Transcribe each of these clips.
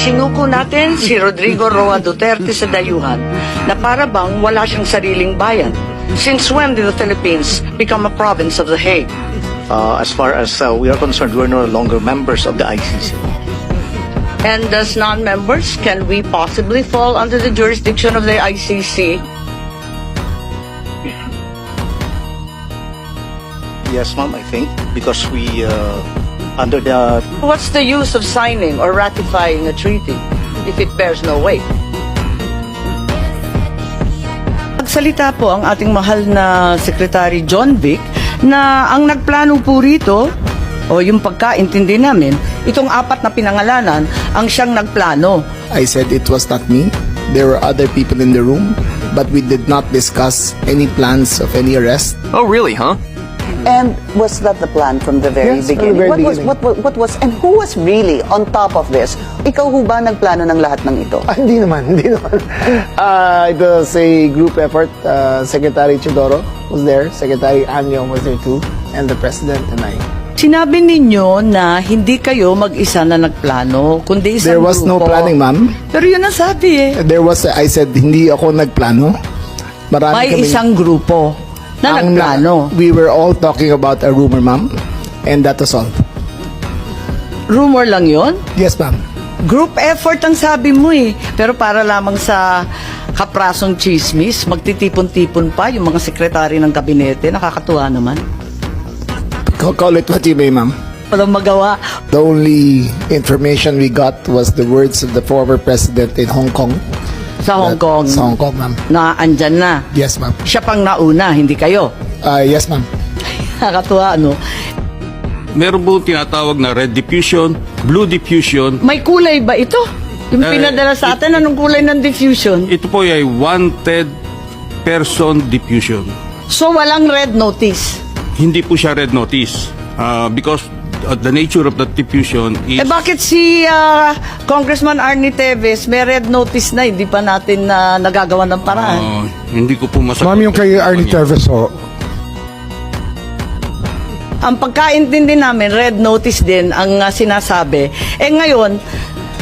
Isinuko natin si Rodrigo Roa Duterte sa dayuhan na para bang wala siyang sariling bayan. Since when did the Philippines become a province of The Hague? As far as we are concerned, we're no longer members of the ICC. And as non-members, can we possibly fall under the jurisdiction of the ICC? Yes, ma'am, I think, because we, under the... What's the use of signing or ratifying a treaty if it bears no weight? Nagsalita po ang ating mahal na Secretary John Vic na ang nagplano po rito, o yung pagkaintindi namin, itong apat na pinangalanan ang siyang nagplano. I said it was not me. There were other people in the room, but we did not discuss any plans of any arrest. Oh, really, huh? And was that the plan from the very Yes, from the beginning? very What was, and who was really on top of this? Ikaw ho ba nagplano ng lahat ng ito? Hindi naman. It was a group effort. Secretary Chidoro was there, Secretary Anyong was there too, and the President and I. Sinabi ninyo na hindi kayo mag-isa na nagplano, kundi isang There was no grupo. planning, ma'am. Pero yun ang sabi eh. I said, hindi ako nagplano. Marami May kaming- isang grupo na Ang- nagplano. We were all talking about a rumor, ma'am, and that was all. Rumor lang yon. Yes, ma'am. Group effort ang sabi mo eh. Pero para lamang sa kaprasong chismis, magtitipon-tipon pa yung mga sekretary ng kabinete. Nakakatuwa naman. Call it what you may, ma'am. Walang magawa. The only information we got was the words of the former president in Hong Kong. Sa Hong Kong. Sa Hong Kong, ma'am. Na andyan na. Yes, ma'am. Siya pang nauna, hindi kayo. Yes, ma'am. Nakakatuwa, ano? Meron po tinatawag na red diffusion, blue diffusion. May kulay ba ito? Yung pinadala sa atin, anong kulay ng diffusion? Ito po ay wanted person diffusion. So, walang red notice. Hindi po siya red notice because the nature of the diffusion is... Eh bakit si Congressman Arnie Teves may red notice na, hindi pa natin nagagawa ng paraan? Hindi ko po masagot. Ma'am, yung kay Arnie Terves, ho, Ang pagkaintindi namin, red notice din ang sinasabi. Eh ngayon,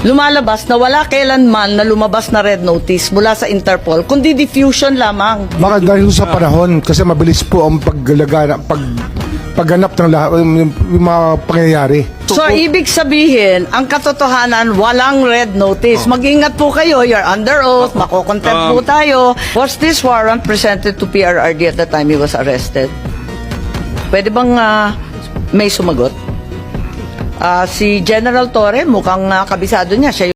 lumalabas na wala kailanman na lumabas na red notice mula sa Interpol, kundi diffusion lamang. baka dahil sa panahon, kasi mabilis po ang pagganap ng lahat, yung mga pangyayari. So, ibig sabihin, ang katotohanan, walang red notice. Mag-ingat po kayo, you're under oath, makokontempt po tayo. Was this warrant presented to PRRD at the time he was arrested? Pwede bang may sumagot? Si General Torre, mukhang kabisado niya. Siya